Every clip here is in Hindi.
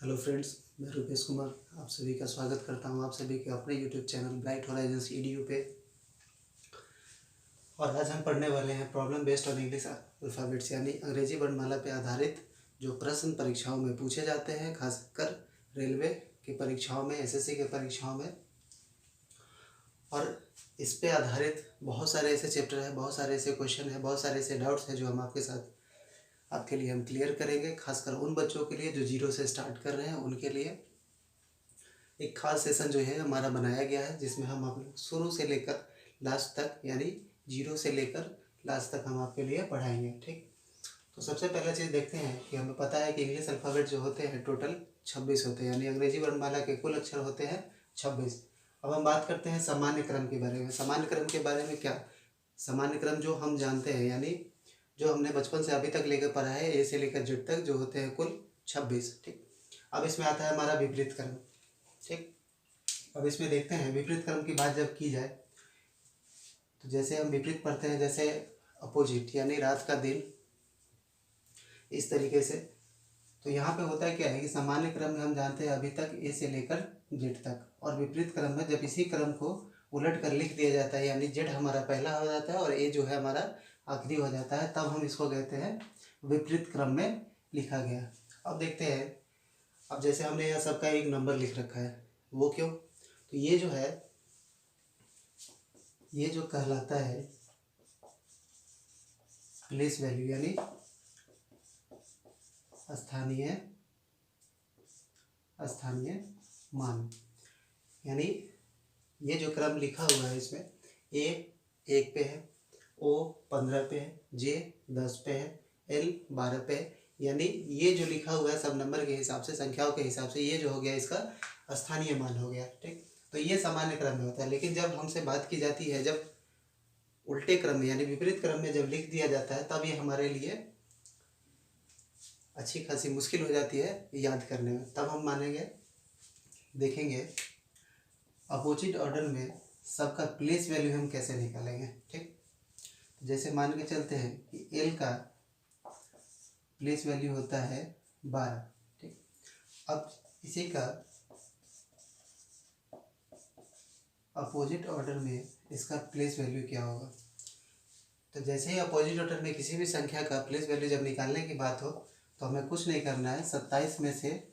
हेलो फ्रेंड्स, मैं रुपेश कुमार आप सभी का स्वागत करता हूं आप सभी के अपने YouTube channel bright Horizons EDU पे। और आज हम पढ़ने वाले हैं problem based on English alphabets यानी अंग्रेजी वर्णमाला पे आधारित जो प्रश्न परीक्षाओं में पूछे जाते हैं, खासकर रेलवे की परीक्षाओं में, SSC के परीक्षाओं में। और इस पे आधारित बहुत सारे ऐसे चैप्टर हैं, बहुत सारे ऐसे क्वेश्चन हैं, बहुत सारे ऐसे डाउट्स हैं जो हम आपके लिए हम क्लियर करेंगे। खासकर उन बच्चों के लिए जो 0 से स्टार्ट कर रहे हैं, उनके लिए एक खास सेशन जो है हमारा बनाया गया है, जिसमें हम आप शुरू से लेकर लास्ट तक यानी 0 से लेकर लास्ट तक हम आपके लिए पढ़ाएंगे। ठीक, तो सबसे पहला चीज़ देखते हैं कि हमें पता है कि इंग्लिश अल्फ़ाबेट जो होते हैं टोटल 26 होते हैं, यानी अंग्रेजी वर्णमाला के कुल अक्षर होते हैं 26। अब हम बात करते हैं सामान्य क्रम के बारे में। सामान्य क्रम के बारे में क्या, सामान्य क्रम जो हम जानते हैं यानी जो हमने बचपन से अभी तक लेकर पढ़ा है, A से लेकर Z तक, जो होते हैं कुल 26। ठीक, अब इसमें आता है हमारा विपरीत क्रम। ठीक, अब इसमें देखते हैं विपरीत क्रम की बात जब की जाए तो जैसे हम विपरीत पढ़ते हैं, जैसे अपोजिट यानी रात का दिन, इस तरीके से। तो यहाँ पे होता है क्या है कि सामान्य क्रम में हम जानते हैं अभी तक A से लेकर Z तक, और विपरीत क्रम में जब इसी क्रम को उलट कर लिख दिया जाता है यानी Z हमारा पहला हो जाता है और A जो है हमारा आखिरी हो जाता है, तब हम इसको कहते हैं विपरीत क्रम में लिखा गया। अब देखते हैं, अब जैसे हमने यहाँ सबका एक नंबर लिख रखा है, वो क्यों? तो ये जो है, ये जो कहलाता है प्लेस वैल्यू यानी स्थानीय मान। यानी ये जो क्रम लिखा हुआ है इसमें A 1 पे है, O 15 पे है, J 10 पे है, L 12 पे है। यानी ये जो लिखा हुआ है सब नंबर के हिसाब से, संख्याओं के हिसाब से, ये जो हो गया इसका स्थानीय मान हो गया। ठीक, तो ये सामान्य क्रम में होता है। लेकिन जब हमसे बात की जाती है, जब उल्टे क्रम में यानी विपरीत क्रम में जब लिख दिया जाता है, तब ये हमारे लिए अच्छी खासी मुश्किल हो जाती है याद करने में। तब हम मानेंगे, देखेंगे अपोजिट ऑर्डर में सबका प्लेस वैल्यू हम कैसे निकालेंगे। ठीक, जैसे मान के चलते हैं कि L का प्लेस वैल्यू होता है 12। ठीक, अब इसी का अपोजिट ऑर्डर में इसका प्लेस वैल्यू क्या होगा? तो जैसे ही अपोजिट ऑर्डर में किसी भी संख्या का प्लेस वैल्यू जब निकालने की बात हो, तो हमें कुछ नहीं करना है, 27 में से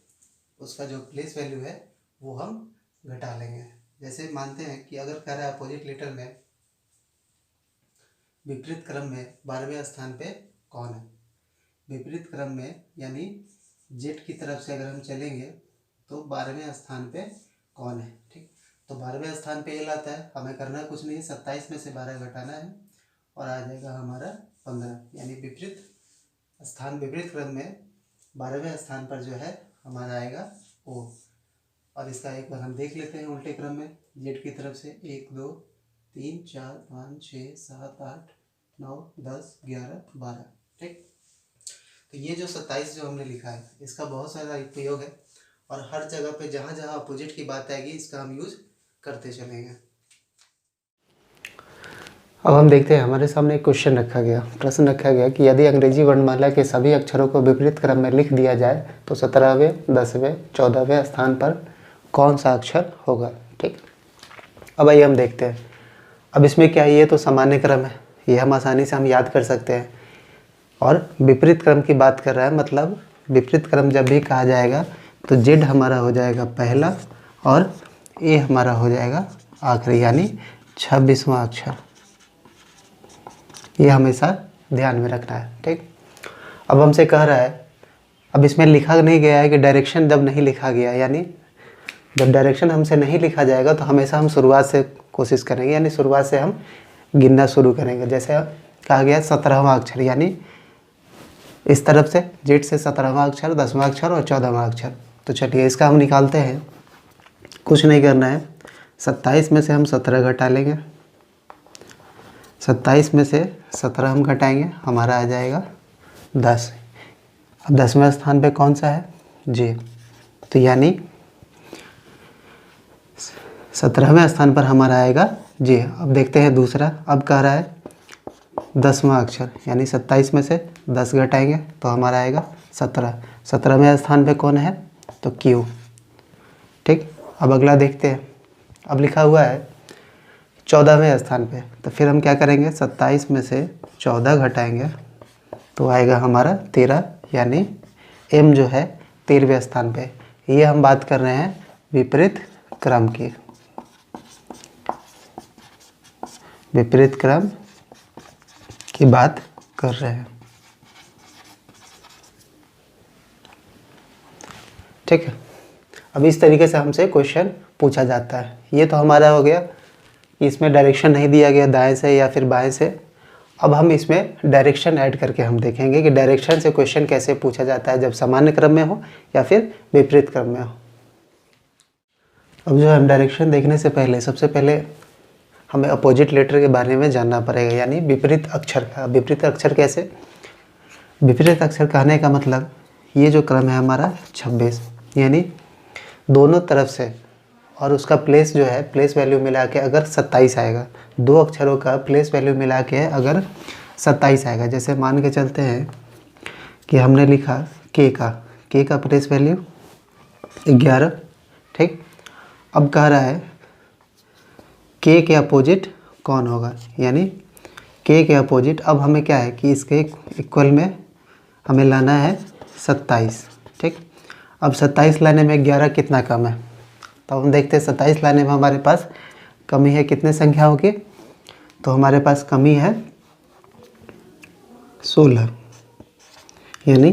उसका जो प्लेस वैल्यू है वो हम घटा लेंगे। जैसे मानते हैं कि अगर कह रहा है अपोजिट लेटर में विपरीत क्रम में 12वें स्थान पे कौन है, विपरीत क्रम में यानी Z की तरफ से अगर हम चलेंगे तो 12वें स्थान पे कौन है। ठीक, तो 12वें स्थान पे L आता है, हमें करना कुछ नहीं, 27 में से 12 घटाना है और आ जाएगा हमारा 15। यानी विपरीत क्रम में 12वें स्थान पर जो है हमारा आएगा O। और इसका एक बार हम देख लेते हैं उल्टे क्रम में, Z की तरफ से 1 2 3 4 5 6 7 8 9 10 11 12। ठीक, तो ये जो 27 जो हमने लिखा है, इसका बहुत सारा उपयोग है और हर जगह पे जहाँ जहाँ अपोजिट की बात आएगी इसका हम यूज करते चलेंगे। अब हम देखते हैं, हमारे सामने एक प्रश्न रखा गया कि यदि अंग्रेजी वर्णमाला के सभी अक्षरों को विपरीत क्रम में लिख दिया जाए तो 17वें, 10वें, 14वें स्थान पर कौन सा अक्षर होगा। ठीक, अब आइए हम देखते हैं। अब इसमें क्या है, ये तो सामान्य क्रम है, ये हम आसानी से हम याद कर सकते हैं। और विपरीत क्रम की बात कर रहा है, मतलब विपरीत क्रम जब भी कहा जाएगा तो Z हमारा हो जाएगा पहला और A हमारा हो जाएगा आखिरी, यानी 26वां अक्षर। ये हमेशा ध्यान में रखना है। ठीक, अब हमसे कह रहा है, अब इसमें लिखा नहीं गया है कि डायरेक्शन जब नहीं लिखा गया, यानी जब डायरेक्शन हमसे नहीं लिखा जाएगा तो हमेशा हम शुरुआत से कोशिश करेंगे, यानी शुरुआत से हम गिनना शुरू करेंगे। जैसे कहा गया 17वां अक्षर, यानी इस तरफ से Z से 17वां अक्षर, 10वां अक्षर और 14वां अक्षर। तो चलिए इसका हम निकालते हैं, कुछ नहीं करना है, 27 में से हम 17 घटा लेंगे, 27 में से 17 हम घटाएंगे, हमारा आ जाएगा 10। अब 10वें स्थान पे कौन सा है, J। तो यानी 17वें स्थान पर हमारा आएगा J। अब देखते हैं दूसरा, अब कह रहा है 10वां अक्षर, यानी 27 में से 10 घटाएंगे तो हमारा आएगा 17। 17वें स्थान पे कौन है, तो Q। ठीक, अब अगला देखते हैं। अब लिखा हुआ है 14वें स्थान पे, तो फिर हम क्या करेंगे, 27 में से 14 घटाएंगे तो आएगा हमारा 13, यानी M जो है 13वें स्थान पे। ये हम बात कर रहे हैं विपरीत क्रम की, विपरीत क्रम की बात कर रहे हैं। ठीक है, अब इस तरीके से हमसे क्वेश्चन पूछा जाता है। ये तो हमारा हो गया, इसमें डायरेक्शन नहीं दिया गया दाएं से या फिर बाएं से। अब हम इसमें डायरेक्शन ऐड करके हम देखेंगे कि डायरेक्शन से क्वेश्चन कैसे पूछा जाता है, जब सामान्य क्रम में हो या फिर विपरीत क्रम में हो। अब जो हम डायरेक्शन देखने से पहले सबसे पहले हमें अपोजिट लेटर के बारे में जानना पड़ेगा, यानी विपरीत अक्षर का। विपरीत अक्षर कैसे, विपरीत अक्षर कहने का मतलब ये जो क्रम है हमारा 26, यानी दोनों तरफ से, और उसका प्लेस जो है, प्लेस वैल्यू मिला के अगर 27 आएगा, दो अक्षरों का प्लेस वैल्यू मिला के अगर 27 आएगा, जैसे मान के चलते हैं कि हमने लिखा के का प्लेस वैल्यू 11। ठीक, अब कह रहा है के अपोजिट कौन होगा, यानी के अपोजिट। अब हमें क्या है कि इसके इक्वल में हमें लाना है 27। ठीक, अब 27 लाने में 11 कितना कम है, तो हम देखते हैं 27 लाने में हमारे पास कमी है, कितने संख्या होगी, तो हमारे पास कमी है 16, यानी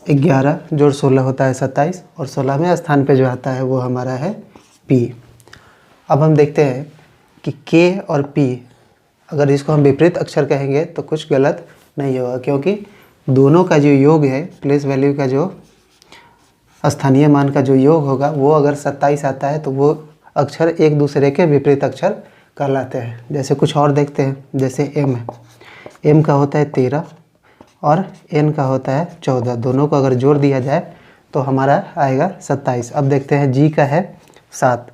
11 जोड़ 16 होता है 27, और 16वें स्थान पे जो आता है वो हमारा है P। अब हम देखते हैं कि K और P, अगर इसको हम विपरीत अक्षर कहेंगे तो कुछ गलत नहीं होगा, क्योंकि दोनों का जो योग है, प्लेस वैल्यू का जो स्थानीय मान का जो योग होगा, वो अगर 27 आता है तो वो अक्षर एक दूसरे के विपरीत अक्षर कहलाते हैं। जैसे कुछ और देखते हैं, जैसे M है, M का होता है 13 और N का होता है 14, दोनों को अगर जोड़ दिया जाए तो हमारा आएगा 27। अब देखते हैं G का है 7।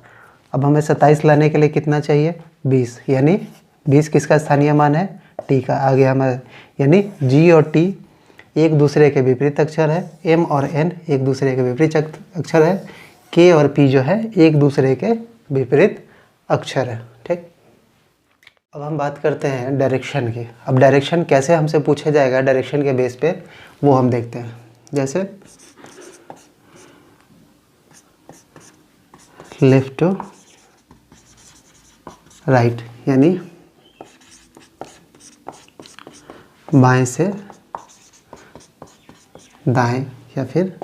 अब हमें 27 लाने के लिए कितना चाहिए, 20, यानी 20 किसका स्थानीय मान है, T का। आ गया हमारा, यानी G और T एक दूसरे के विपरीत अक्षर है, M और N एक दूसरे के विपरीत अक्षर है, K और P जो है एक दूसरे के विपरीत अक्षर है। ठीक, अब हम बात करते हैं डायरेक्शन की। अब डायरेक्शन कैसे हमसे पूछा जाएगा डायरेक्शन के बेस पे, वो हम देखते हैं। जैसे लेफ्ट टू राइट, यानी बाएं से दाएं या फिर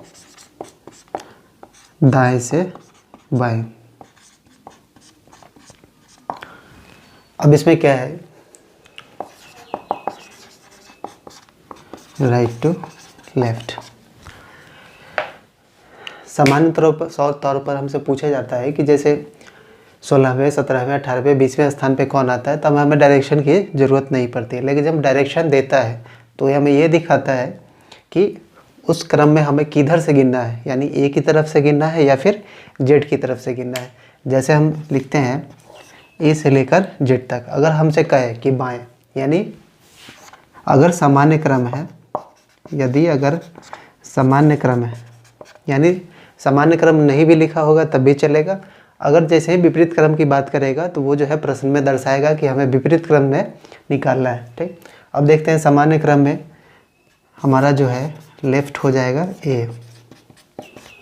दाएं से बाएं। अब इसमें क्या है, राइट टू लेफ्ट। सामान्य तौर पर हमसे पूछा जाता है कि जैसे 16वें, 17वें, 18वें, 20वें स्थान पे कौन आता है, तब हमें डायरेक्शन की ज़रूरत नहीं पड़ती है। लेकिन जब डायरेक्शन देता है तो हमें ये दिखाता है कि उस क्रम में हमें किधर से गिनना है, यानी ए की तरफ से गिनना है या फिर जेड की तरफ से गिनना है। जैसे हम लिखते हैं ए से लेकर जेड तक। अगर हमसे कहे कि बाएं, यानी अगर सामान्य क्रम है, यदि अगर सामान्य क्रम है, यानी सामान्य क्रम नहीं भी लिखा होगा तब भी चलेगा। अगर जैसे ही विपरीत क्रम की बात करेगा तो वो जो है प्रश्न में दर्शाएगा कि हमें विपरीत क्रम में निकालना है। ठीक, अब देखते हैं सामान्य क्रम में हमारा जो है लेफ्ट हो जाएगा ए,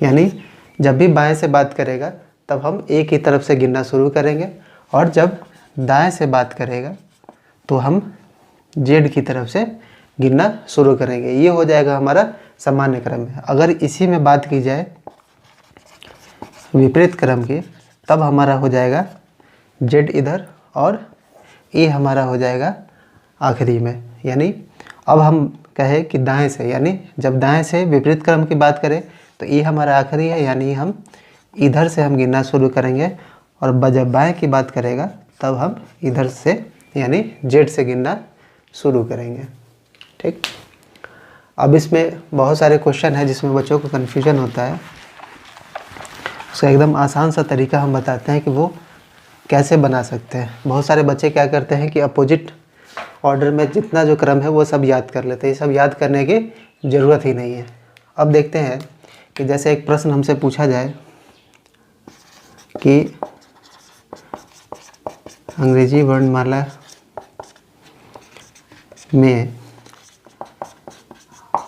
यानी जब भी बाएं से बात करेगा तब हम ए की तरफ से गिनना शुरू करेंगे, और जब दाएं से बात करेगा तो हम जेड की तरफ से गिनना शुरू करेंगे। ये हो जाएगा हमारा सामान्य क्रम में। अगर इसी में बात की जाए विपरीत क्रम की, तब हमारा हो जाएगा जेड इधर और ए हमारा हो जाएगा आखिरी में। यानी अब हम कहें कि दाएं से, यानी जब दाएं से विपरीत क्रम की बात करें तो ए हमारा आखिरी है, यानी हम इधर से हम गिनना शुरू करेंगे, और जब बाएं की बात करेगा तब हम इधर से यानी जेड से गिनना शुरू करेंगे। ठीक, अब इसमें बहुत सारे क्वेश्चन हैं जिसमें बच्चों को कन्फ्यूजन होता है। उसका एकदम आसान सा तरीका हम बताते हैं कि वो कैसे बना सकते हैं। बहुत सारे बच्चे क्या करते हैं कि अपोजिट ऑर्डर में जितना जो क्रम है वो सब याद कर लेते हैं। ये सब याद करने की ज़रूरत ही नहीं है। अब देखते हैं कि जैसे एक प्रश्न हमसे पूछा जाए कि अंग्रेजी वर्णमाला में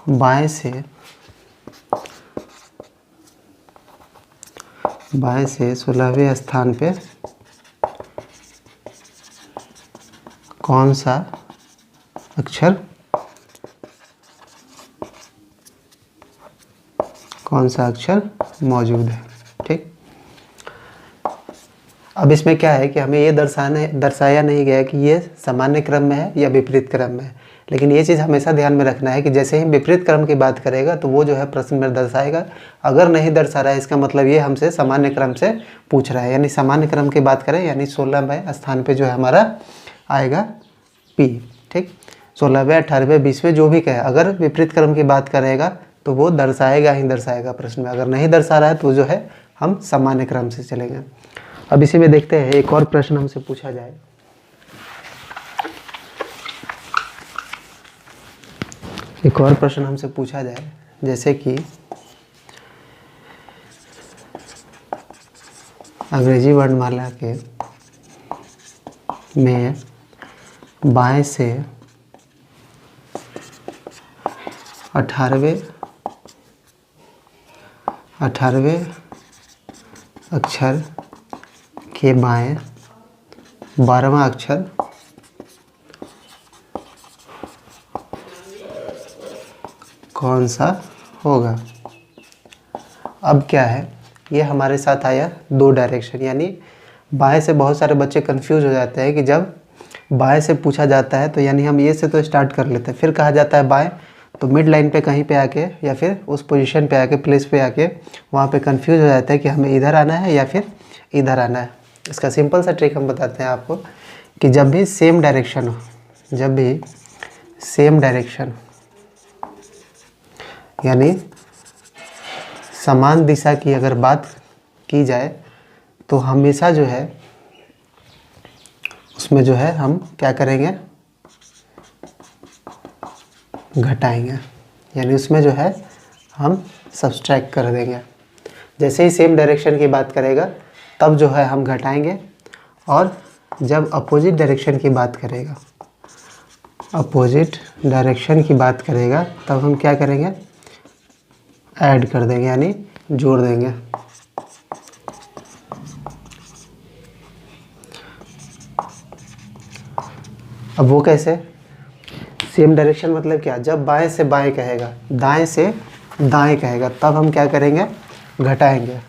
बाएं से 16वें स्थान पे कौन सा अक्षर मौजूद है। ठीक, अब इसमें क्या है कि हमें ये दर्शाया नहीं गया कि ये सामान्य क्रम में है या विपरीत क्रम में है, लेकिन ये चीज़ हमेशा ध्यान में रखना है कि जैसे ही विपरीत क्रम की बात करेगा तो वो जो है प्रश्न में दर्शाएगा। अगर नहीं दर्शा रहा है इसका मतलब ये हमसे सामान्य क्रम से पूछ रहा है, यानी सामान्य क्रम की बात करें यानी 16वें स्थान पे जो है हमारा आएगा पी। ठीक, 16वें 18वें 20वें जो भी कहे, अगर विपरीत क्रम की बात करेगा तो वो दर्शाएगा ही दर्शाएगा प्रश्न में। अगर नहीं दर्शा रहा है तो जो है हम सामान्य क्रम से चलेंगे। अब इसी में देखते हैं एक और प्रश्न हमसे पूछा जाए। एक और प्रश्न हमसे पूछा जाए जैसे कि अंग्रेजी वर्णमाला के में बाएं से 18वें अक्षर के बाएं 12वां अक्षर कौन सा होगा। अब क्या है, ये हमारे साथ आया दो डायरेक्शन, यानी बाएं से बहुत सारे बच्चे कंफ्यूज हो जाते हैं कि जब बाएं से पूछा जाता है तो यानी हम ये से तो स्टार्ट कर लेते हैं, फिर कहा जाता है बाएं तो मिड लाइन पे कहीं पे आके या फिर उस पोजीशन पे आके प्लेस पे आके वहाँ पे कंफ्यूज हो जाता है कि हमें इधर आना है या फिर इधर आना है। इसका सिंपल सा ट्रिक हम बताते हैं आपको कि जब भी सेम डायरेक्शन हो, यानी समान दिशा की अगर बात की जाए तो हमेशा जो है उसमें जो है हम क्या करेंगे, घटाएंगे, यानी उसमें जो है हम सब्सट्रैक्ट कर देंगे। जैसे ही सेम डायरेक्शन की बात करेगा तब जो है हम घटाएंगे, और जब अपोजिट डायरेक्शन की बात करेगा तब हम क्या करेंगे, ऐड कर देंगे यानी जोड़ देंगे। अब वो कैसे, सेम डायरेक्शन मतलब क्या, जब बाएं से बाएं कहेगा, दाएं से दाएं कहेगा तब हम क्या करेंगे, घटाएंगे,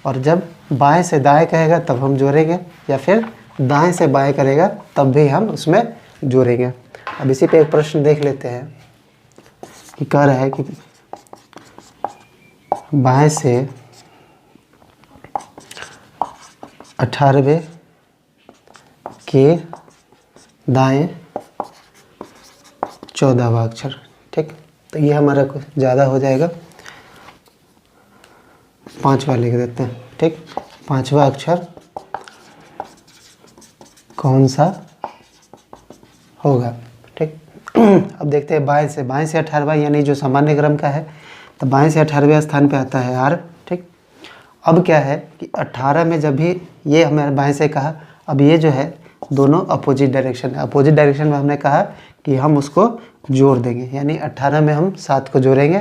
और जब बाएं से दाएं कहेगा तब हम जोड़ेंगे, या फिर दाएं से बाएं करेगा तब भी हम उसमें जोड़ेंगे। अब इसी पे एक प्रश्न देख लेते हैं कि कह रहा है कि बाएं से 18वें के दाएं 14वां अक्षर। ठीक, तो ये हमारा कुछ ज़्यादा हो जाएगा, 5वां लिख देते हैं। ठीक, 5वां अक्षर कौन सा होगा। ठीक, अब देखते हैं बाएं से 18वां यानी जो सामान्य क्रम का है, तो बाएं से 18वें स्थान पे आता है आर। ठीक, अब क्या है कि 18 में जब भी ये हमें बाएं से कहा, अब ये जो है दोनों अपोजिट डायरेक्शन है। अपोजिट डायरेक्शन में हमने कहा कि हम उसको जोड़ देंगे, यानी 18 में हम 7 को जोड़ेंगे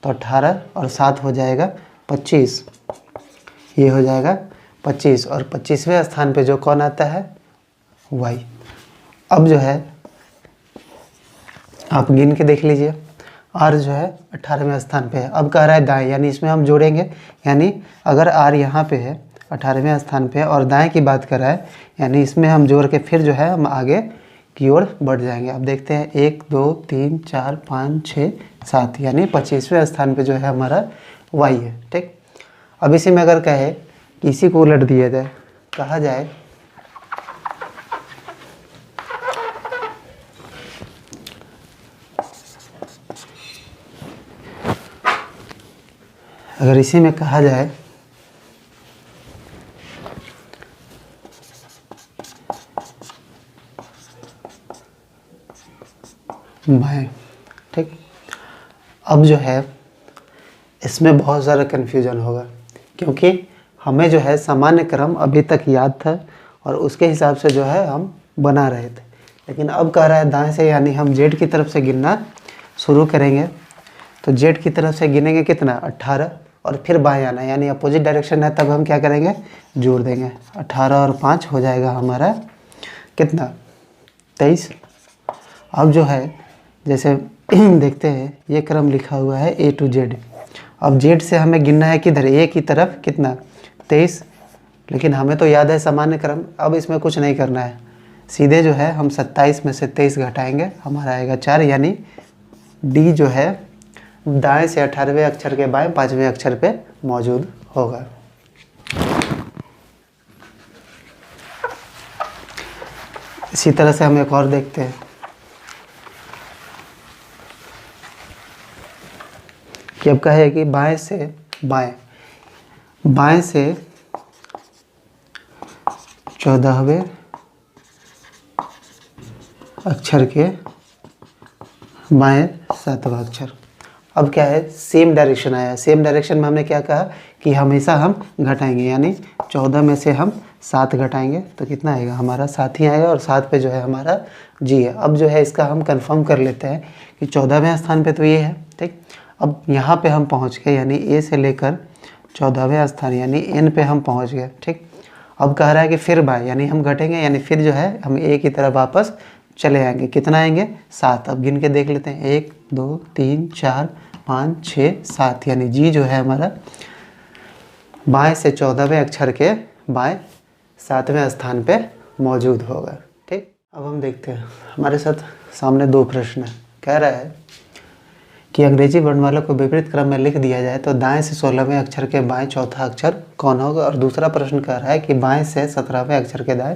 तो 18 और 7 हो जाएगा 25, ये हो जाएगा 25, और 25वें स्थान पे जो कौन आता है, y। अब जो है आप गिन के देख लीजिए, r जो है 18वें स्थान पे है। अब कह रहा है दाएं, यानी इसमें हम जोड़ेंगे, यानी अगर r यहाँ पे है 18वें स्थान पे है और दाएं की बात कर रहा है, यानी इसमें हम जोड़ के फिर जो है हम आगे की ओर बढ़ जाएंगे। अब देखते हैं 1 2 3 4 5 6 7, यानी 25वें स्थान पे जो है हमारा y है। ठीक, अब इसी में अगर कहे कि इसी को उलट दिया जाए, कहा जाए अगर इसी में कहा जाए बाएं। ठीक, अब जो है इसमें बहुत ज़्यादा कन्फ्यूजन होगा, क्योंकि हमें जो है सामान्य क्रम अभी तक याद था और उसके हिसाब से जो है हम बना रहे थे। लेकिन अब कह रहा है दाएं से, यानी हम जेड की तरफ से गिनना शुरू करेंगे। तो जेड की तरफ से गिनेंगे कितना, 18, और फिर बाएं आना, यानी अपोजिट डायरेक्शन है, तब हम क्या करेंगे, जोड़ देंगे। 18 और 5 हो जाएगा हमारा कितना, 23। अब जो है जैसे देखते हैं ये क्रम लिखा हुआ है A to Z। अब जेड से हमें गिनना है किधर, ए की तरफ, कितना, 23। लेकिन हमें तो याद है सामान्य क्रम, अब इसमें कुछ नहीं करना है, सीधे जो है हम 27 में से 23 घटाएंगे, हमारा आएगा 4, यानी डी जो है दाएं से 18वें अक्षर के बाएं 5वें अक्षर पे मौजूद होगा। इसी तरह से हम एक और देखते हैं कि अब कहे कि बाएं से बाएं से 14वें अक्षर के बाएं 7वां अक्षर। अब क्या है, सेम डायरेक्शन आया। सेम डायरेक्शन में हमने क्या कहा कि हमेशा हम घटाएंगे, यानी 14 में से हम 7 घटाएंगे तो कितना आएगा, हमारा 7 ही आएगा, और 7 पे जो है हमारा जी है। अब जो है इसका हम कंफर्म कर लेते हैं कि 14वें स्थान पे तो ये है, ठीक। अब यहाँ पे हम पहुँच गए, यानी ए से लेकर 14वें स्थान यानी एन पे हम पहुँच गए, ठीक। अब कह रहा है कि फिर बाय, यानी हम घटेंगे, यानी फिर जो है हम ए की तरफ वापस चले आएंगे। कितना आएंगे, 7। अब गिन के देख लेते हैं, 1 2 3 4 5 6 7, यानी जी जो है हमारा बाएं से 14वें अक्षर के बाएं 7वें स्थान पे मौजूद होगा, ठीक। अब हम देखते हैं, हमारे साथ सामने 2 प्रश्न है। कह रहा है कि अंग्रेजी वर्णमाला को विपरीत क्रम में लिख दिया जाए तो दाएं से 16वें अक्षर के बाएं चौथा अक्षर कौन होगा। और दूसरा प्रश्न कह रहा है कि बाएं से 17वें अक्षर के दाएं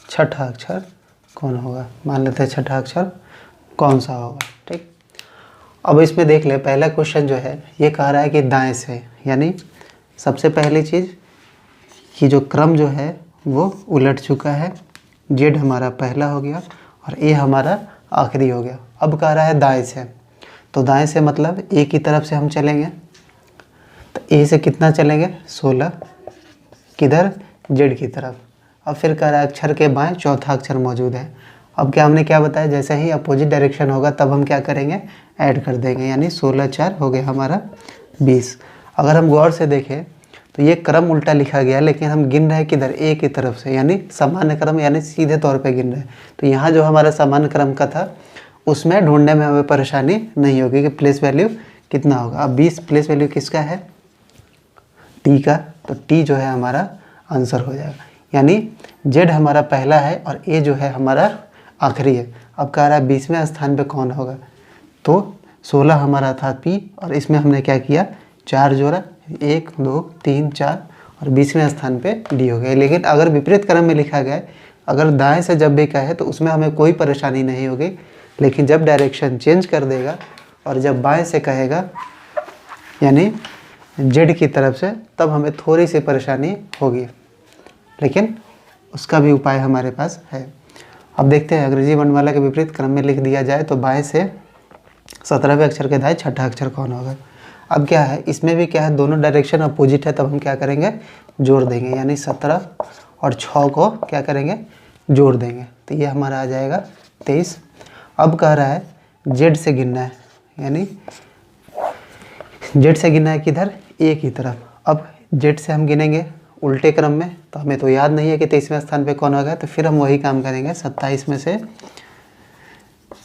छठा अक्षर कौन होगा। मान लेते हैं छठा अक्षर कौन सा होगा, ठीक। अब इसमें देख ले, पहला क्वेश्चन जो है ये कह रहा है कि दाएं से, यानी सबसे पहली चीज़ कि जो क्रम जो है वो उलट चुका है। जेड हमारा पहला हो गया और ए हमारा आखिरी हो गया। अब कह रहा है दाएं से, तो दाएं से मतलब ए की तरफ से हम चलेंगे, तो ए से कितना चलेंगे, 16, किधर, जेड की तरफ। अब फिर कह रहा है अक्षर के बाएं चौथा अक्षर मौजूद है। अब क्या हमने क्या बताया, जैसे ही अपोजिट डायरेक्शन होगा तब हम क्या करेंगे, ऐड कर देंगे, यानी 16 4 हो गया हमारा 20। अगर हम गौर से देखें तो ये क्रम उल्टा लिखा गया, लेकिन हम गिन रहे हैं किधर, ए की तरफ से, यानी सामान्य क्रम, यानी सीधे तौर पे गिन रहे हैं। तो यहाँ जो हमारा सामान्य क्रम का था उसमें ढूंढने में हमें परेशानी नहीं होगी कि प्लेस वैल्यू कितना होगा। अब 20 प्लेस वैल्यू किसका है, टी का, तो टी जो है हमारा आंसर हो जाएगा। यानी जेड हमारा पहला है और ए जो है हमारा आखिरी है। अब कह रहा है 20वें स्थान पे कौन होगा, तो 16 हमारा था पी, और इसमें हमने क्या किया, 4 जोड़ा, 1 2 3 4, और 20वें स्थान पे डी हो गया। लेकिन अगर विपरीत क्रम में लिखा गया, अगर दाएं से जब भी कहे तो उसमें हमें कोई परेशानी नहीं होगी, लेकिन जब डायरेक्शन चेंज कर देगा और जब बाएं से कहेगा यानी जेड की तरफ से, तब हमें थोड़ी सी परेशानी होगी, लेकिन उसका भी उपाय हमारे पास है। अब देखते हैं अंग्रेजी वर्णमाला के विपरीत क्रम में लिख दिया जाए तो बाएं से 17वें अक्षर के दाएं छठा अक्षर कौन होगा। अब क्या है, इसमें भी क्या है, दोनों डायरेक्शन अपोजिट है, तब हम क्या करेंगे, जोड़ देंगे, यानी 17 और 6 को क्या करेंगे, जोड़ देंगे, तो ये हमारा आ जाएगा 23। अब कह रहा है जेड से गिनना है, यानी जेड से गिनना है किधर, ए की तरफ। अब जेड से हम गिनेंगे उल्टे क्रम में, तो हमें तो याद नहीं है कि 23वें स्थान पे कौन होगा, तो फिर हम वही काम करेंगे, 27 में से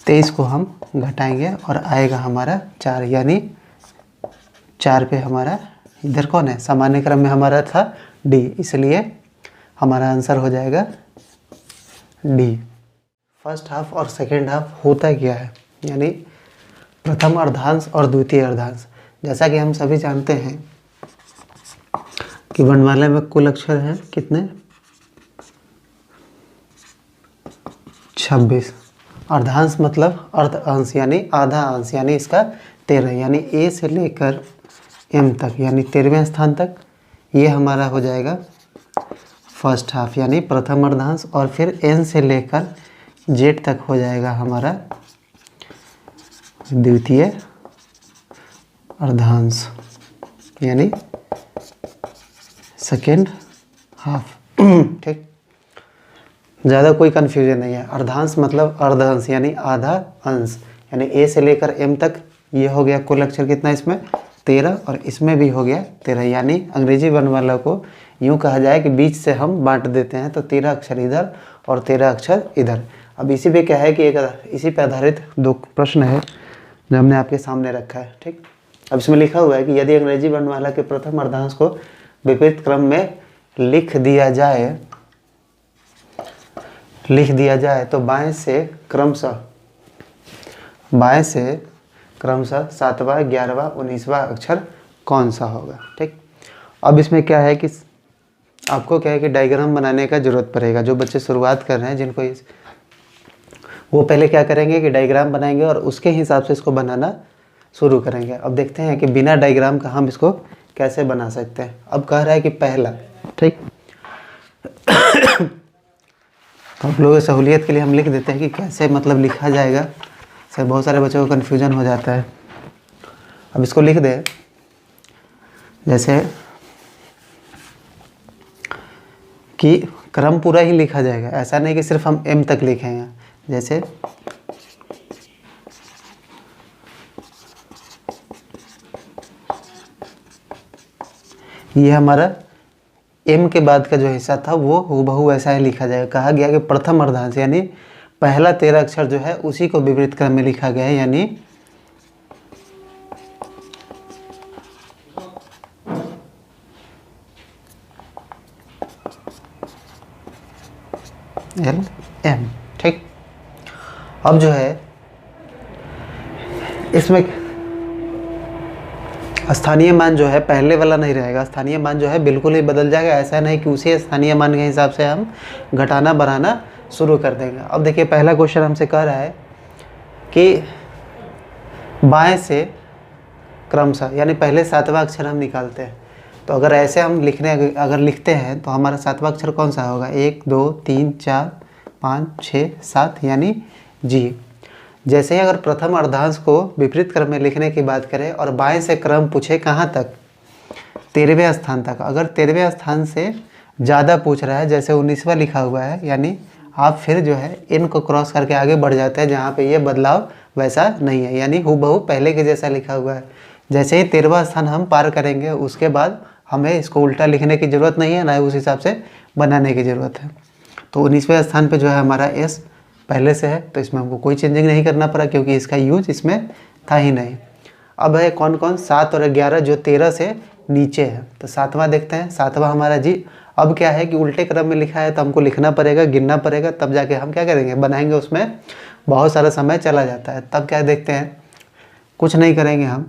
23 को हम घटाएंगे और आएगा हमारा 4, यानी 4 पे हमारा इधर कौन है, सामान्य क्रम में हमारा था डी, इसलिए हमारा आंसर हो जाएगा डी। फर्स्ट हाफ और सेकेंड हाफ होता क्या है, यानी प्रथम अर्धांश और द्वितीय अर्धांश। जैसा कि हम सभी जानते हैं कि वर्णमाला में कुल अक्षर हैं कितने, 26। अर्धांश मतलब अर्ध अंश, यानी आधा अंश, यानी इसका 13, यानी ए से लेकर एम तक, यानी 13वें स्थान तक, ये हमारा हो जाएगा फर्स्ट हाफ, यानी प्रथम अर्धांश, और फिर एन से लेकर जेड तक हो जाएगा हमारा द्वितीय अर्धांश यानी सेकेंड हाफ। ठीक, ज़्यादा कोई कन्फ्यूजन नहीं है। अर्धांश मतलब अर्धांश यानी आधा अंश, यानी ए से लेकर एम तक। ये हो गया कुल अक्षर कितना इसमें 13, और इसमें भी हो गया 13। यानी अंग्रेजी वर्णमाला को यूँ कहा जाए कि बीच से हम बांट देते हैं, तो 13 अक्षर इधर और 13 अक्षर इधर। अब इसी पे क्या है कि इसी पे आधारित 2 प्रश्न है जो हमने आपके सामने रखा है। ठीक, अब इसमें लिखा हुआ है कि यदि अंग्रेजी वर्णमाला के प्रथम अर्धांश को विपरीत क्रम में लिख दिया जाए तो बाएं से क्रमशः 7वां, 11वां, 19वां अक्षर कौन सा होगा। ठीक, अब इसमें क्या है कि आपको क्या है कि डायग्राम बनाने का ज़रूरत पड़ेगा। जो बच्चे शुरुआत कर रहे हैं जिनको वो पहले क्या करेंगे कि डायग्राम बनाएंगे और उसके हिसाब से इसको बनाना शुरू करेंगे। अब देखते हैं कि बिना डायग्राम का हम इसको कैसे बना सकते हैं। अब कह रहा है कि पहला, ठीक, तो आप लोगों की सहूलियत के लिए हम लिख देते हैं कि कैसे मतलब लिखा जाएगा। सर बहुत सारे बच्चों को कन्फ्यूजन हो जाता है। अब इसको लिख दे जैसे कि क्रम पूरा ही लिखा जाएगा, ऐसा नहीं कि सिर्फ हम एम तक लिखेंगे। जैसे ये हमारा एम के बाद का जो हिस्सा था वो हूबहू ऐसा ही लिखा जाएगा। कहा गया कि प्रथम अर्धांश यानी पहला 13 अक्षर जो है उसी को विपरीत क्रम में लिखा गया है, यानी एल एम। ठीक, अब जो है इसमें स्थानीय मान जो है पहले वाला नहीं रहेगा, स्थानीय मान जो है बिल्कुल ही बदल जाएगा। ऐसा नहीं कि उसी स्थानीय मान के हिसाब से हम घटाना बढ़ाना शुरू कर देंगे। अब देखिए पहला क्वेश्चन हमसे कह रहा है कि बाएं से क्रमशः यानी पहले 7वां अक्षर हम निकालते हैं। तो अगर ऐसे हम लिखते हैं तो हमारा 7वां अक्षर कौन सा होगा, 1 2 3 4 5 6 7 यानी जी। जैसे ही अगर प्रथम अर्धांश को विपरीत क्रम में लिखने की बात करें और बाएं से क्रम पूछे कहाँ तक, 13वें स्थान तक। अगर 13वें स्थान से ज़्यादा पूछ रहा है, जैसे 19वां लिखा हुआ है, यानी आप फिर जो है इन को क्रॉस करके आगे बढ़ जाते हैं जहाँ पे ये बदलाव वैसा नहीं है, यानी हूबहू पहले के जैसा लिखा हुआ है। जैसे ही 13वां स्थान हम पार करेंगे उसके बाद हमें इसको उल्टा लिखने की ज़रूरत नहीं है, ना ही उस हिसाब से बनाने की ज़रूरत है। तो 19वें स्थान पे जो है हमारा एस पहले से है, तो इसमें हमको कोई चेंजिंग नहीं करना पड़ा क्योंकि इसका यूज इसमें था ही नहीं। अब है कौन कौन, 7 और 11 जो 13 से नीचे है। तो 7वां देखते हैं, 7वां हमारा जी। अब क्या है कि उल्टे क्रम में लिखा है तो हमको लिखना पड़ेगा, गिनना पड़ेगा, तब जाके हम क्या करेंगे बनाएंगे। उसमें बहुत सारा समय चला जाता है। तब क्या देखते हैं, कुछ नहीं करेंगे हम,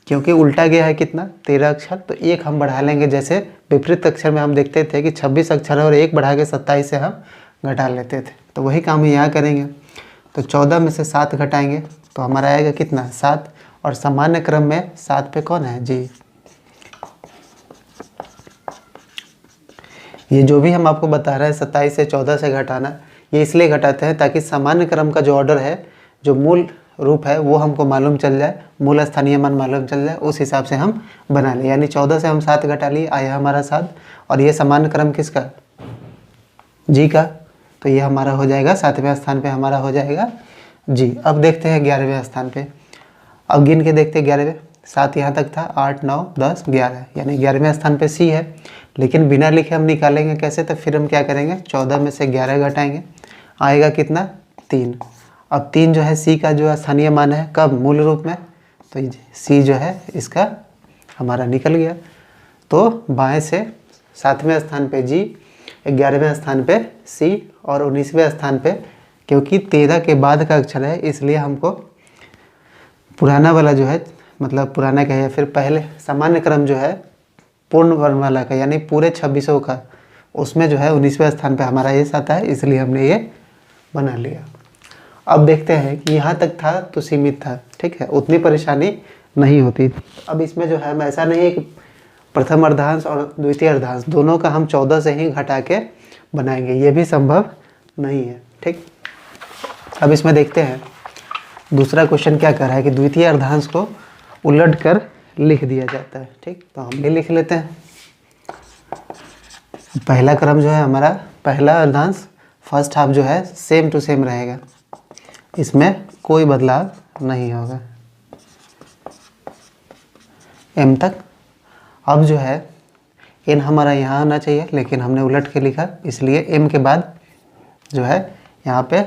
क्योंकि उल्टा गया है कितना 13 अक्षर, तो 1 हम बढ़ा लेंगे। जैसे विपरीत अक्षर में हम देखते थे कि 26 अक्षर है और 1 बढ़ा के 27 से हम घटा लेते थे, तो वही काम यहाँ करेंगे। तो 14 में से 7 घटाएंगे तो हमारा आएगा कितना 7, और सामान्य क्रम में 7 पे कौन है जी। ये जो भी हम आपको बता रहे हैं 27 से 14 से घटाना, ये इसलिए घटाते हैं ताकि सामान्य क्रम का जो ऑर्डर है, जो मूल रूप है, वो हमको मालूम चल जाए, मूल स्थानीय मान मालूम चल जाए, उस हिसाब से हम बना लें। यानी 14 से हम 7 घटा लिए, आया हमारा 7, और ये सामान्य क्रम किसका, जी का, तो ये हमारा हो जाएगा 7वें स्थान पे हमारा हो जाएगा जी। अब देखते हैं 11वें स्थान पे। अब गिन के देखते हैं 11वें, 7 यहाँ तक था, 8 9 10 11, यानी 11वें स्थान पे सी है। लेकिन बिना लिखे हम निकालेंगे कैसे, तो फिर हम क्या करेंगे 14 में से 11 घटाएंगे, आएगा कितना 3। अब 3 जो है सी का जो स्थानीय मान है, कब मूल रूप में, तो सी जो है इसका हमारा निकल गया। तो बाएं से 7वें स्थान पे जी, 11वें स्थान पे सी, और 19वें स्थान पे क्योंकि 13 के बाद का अक्षर है इसलिए हमको पुराना वाला जो है, मतलब पुराना क्या है, फिर पहले सामान्य क्रम जो है पूर्ण वर्णमाला का, यानी पूरे 2600 का, उसमें जो है 19वें स्थान पे हमारा एस आता है, इसलिए हमने ये बना लिया। अब देखते हैं कि यहाँ तक था तो सीमित था, ठीक है, उतनी परेशानी नहीं होती। अब इसमें जो है हम ऐसा नहीं है कि प्रथम अर्धांश और द्वितीय अर्धांश दोनों का हम 14 से ही घटा के बनाएंगे, ये भी संभव नहीं है। ठीक, अब इसमें देखते हैं दूसरा क्वेश्चन क्या कर रहा है कि द्वितीय अर्धांश को उलट कर लिख दिया जाता है। ठीक, तो हम भी लिख लेते हैं। पहला क्रम जो है हमारा, पहला अर्धांश फर्स्ट हाफ जो है सेम टू सेम रहेगा, इसमें कोई बदलाव नहीं होगा m तक। अब जो है n हमारा यहाँ आना चाहिए, लेकिन हमने उलट के लिखा, इसलिए m के बाद जो है यहाँ पे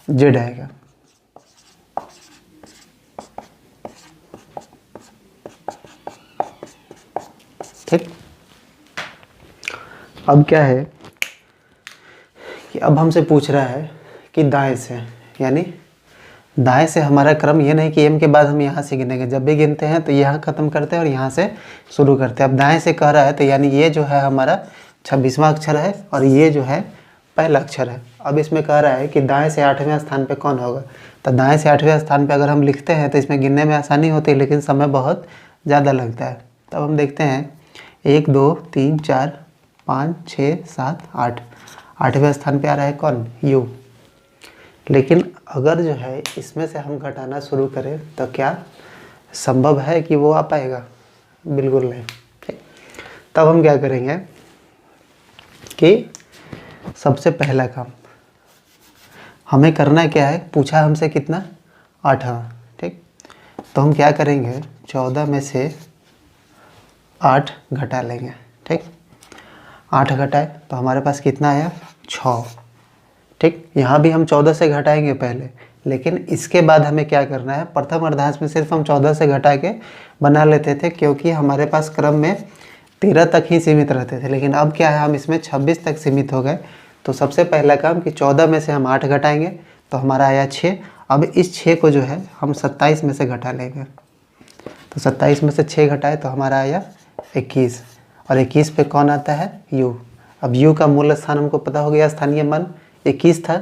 z आएगा। ठीक, अब क्या है कि अब हमसे पूछ रहा है कि दाएं से, यानी दाएं से हमारा क्रम ये नहीं कि m के बाद हम यहाँ से गिनेंगे, जब भी गिनते हैं तो यहाँ ख़त्म करते हैं और यहाँ से शुरू करते हैं। अब दाएं से कह रहा है तो यानी ये जो है हमारा 26वां अक्षर है और ये जो है पहला अक्षर है। अब इसमें कह रहा है कि दाएं से 8वें स्थान पे कौन होगा, तो दाएं से 8वें स्थान पे अगर हम लिखते हैं तो इसमें गिनने में आसानी होती है, लेकिन समय बहुत ज़्यादा लगता है। तब हम देखते हैं 1 2 3 4 5 6 7 8, 8वें स्थान पे आ रहा है कौन, u। लेकिन अगर जो है इसमें से हम घटाना शुरू करें तो क्या संभव है कि वो आ पाएगा, बिल्कुल नहीं। ठीक, तब हम क्या करेंगे कि सबसे पहला काम हमें करना क्या है, पूछा हमसे कितना, 8वां। ठीक, तो हम क्या करेंगे, 14 में से 8 घटा लेंगे। ठीक, 8 घटाए तो हमारे पास कितना आया, 6। ठीक, यहाँ भी हम 14 से घटाएंगे पहले, लेकिन इसके बाद हमें क्या करना है, प्रथम अर्धांश में सिर्फ हम 14 से घटा के बना लेते थे, क्योंकि हमारे पास क्रम में 13 तक ही सीमित रहते थे। लेकिन अब क्या है, हम इसमें 26 तक सीमित हो गए। तो सबसे पहला काम कि 14 में से हम 8 घटाएंगे तो हमारा आया 6। अब इस 6 को जो है हम 27 में से घटा लेंगे, तो 27 में से 6 घटाए तो हमारा आया 21, और 21 पे कौन आता है, u। अब u का मूल स्थान हमको पता हो गया, स्थानीय मान 21 था,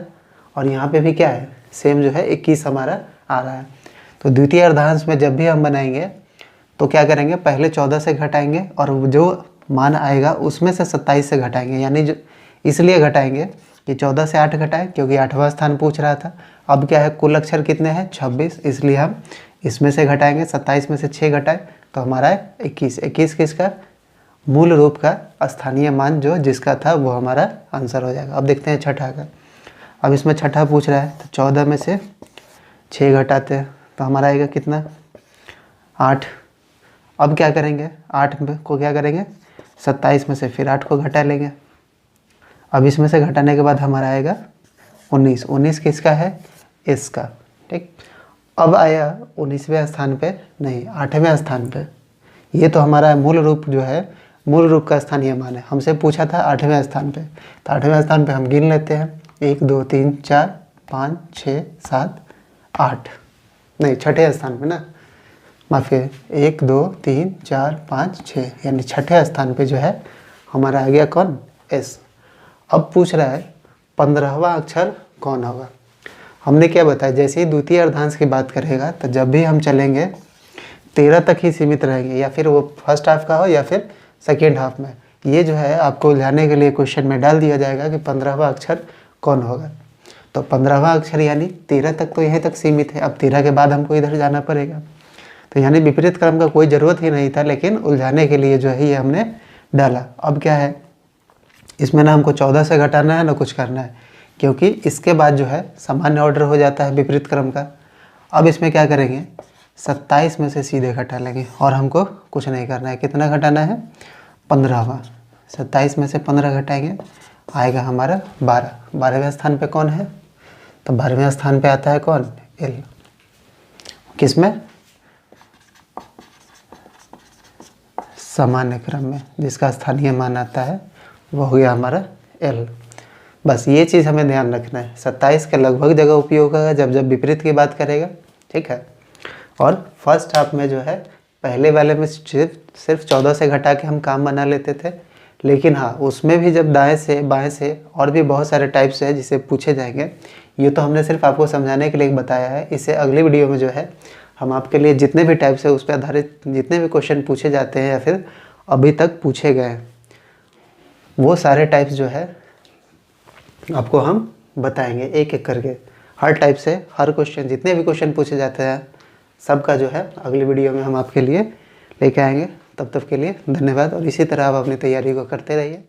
और यहाँ पे भी क्या है, सेम जो है 21 हमारा आ रहा है। तो द्वितीय अर्धांश में जब भी हम बनाएंगे तो क्या करेंगे, पहले 14 से घटाएंगे और जो मान आएगा उसमें से 27 से घटाएंगे, यानी जो इसलिए घटाएंगे कि 14 से 8 घटाएं क्योंकि 8वां स्थान पूछ रहा था। अब क्या है, कुल अक्षर कितने हैं, 26, इसलिए हम इसमें से घटाएंगे, 27 में से 6 घटाएं तो हमारा है 21। 21 किसका, मूल रूप का स्थानीय मान जो जिसका था वो हमारा आंसर हो जाएगा। अब देखते हैं छठा का। अब इसमें छठा पूछ रहा है तो 14 में से 6 घटाते हैं तो हमारा आएगा कितना, 8। अब क्या करेंगे, 8 को क्या करेंगे, 27 में से फिर 8 को घटा लेंगे। अब इसमें से घटाने के बाद हमारा आएगा 19। 19 किसका है, इसका। ठीक, अब आया 19वें स्थान पे, नहीं 8वें स्थान पे। ये तो हमारा मूल रूप जो है, मूल रूप का स्थानीय मान है, हमसे पूछा था 8वें स्थान पे, तो 8वें स्थान पे हम गिन लेते हैं, 1 2 3 4 5 6 7 8, नहीं छठे स्थान पे ना, माफ़ी, 1 2 3 4 5 6, यानी छठे स्थान पे जो है हमारा आ गया कौन, एस। अब पूछ रहा है 15वां अक्षर कौन होगा। हमने क्या बताया, जैसे ही द्वितीय अर्धांश की बात करेगा तो जब भी हम चलेंगे 13 तक ही सीमित रहेंगे, या फिर वो फर्स्ट हाफ का हो या फिर सेकेंड हाफ में। ये जो है आपको उलझाने के लिए क्वेश्चन में डाल दिया जाएगा कि 15वां अक्षर कौन होगा। तो 15वां अक्षर यानी 13 तक तो यहीं तक सीमित है, अब 13 के बाद हमको इधर जाना पड़ेगा, तो यानी विपरीत क्रम का कोई ज़रूरत ही नहीं था, लेकिन उलझाने के लिए जो है ये हमने डाला। अब क्या है, इसमें ना हमको 14 से घटाना है ना कुछ करना है, क्योंकि इसके बाद जो है सामान्य ऑर्डर हो जाता है विपरीत क्रम का। अब इसमें क्या करेंगे, 27 में से सीधे घटा लेंगे और हमको कुछ नहीं करना है। कितना घटाना है, 15वां। 27 में से 15 घटाएंगे, आएगा हमारा 12। 12वें स्थान पे कौन है, तो 12वें स्थान पे आता है कौन, एल। किसमें, सामान्य क्रम में जिसका स्थानीय मान आता है वो हो गया हमारा एल। बस ये चीज़ हमें ध्यान रखना है, 27 का लगभग जगह उपयोग होगा जब जब विपरीत की बात करेगा। ठीक है, और फर्स्ट हाफ में जो है पहले वाले में सिर्फ 14 से घटा के हम काम बना लेते थे, लेकिन हाँ उसमें भी जब दाएं से बाएं से और भी बहुत सारे टाइप्स है जिसे पूछे जाएंगे। ये तो हमने सिर्फ आपको समझाने के लिए बताया है, इसे अगली वीडियो में जो है हम आपके लिए जितने भी टाइप्स है उस पर आधारित जितने भी क्वेश्चन पूछे जाते हैं या फिर अभी तक पूछे गए हैं वो सारे टाइप्स जो है आपको हम बताएंगे एक एक करके। हर टाइप से हर क्वेश्चन, जितने भी क्वेश्चन पूछे जाते हैं सबका जो है अगली वीडियो में हम आपके लिए लेके आएंगे। तब तक के लिए धन्यवाद, और इसी तरह आप अपनी तैयारी को करते रहिए।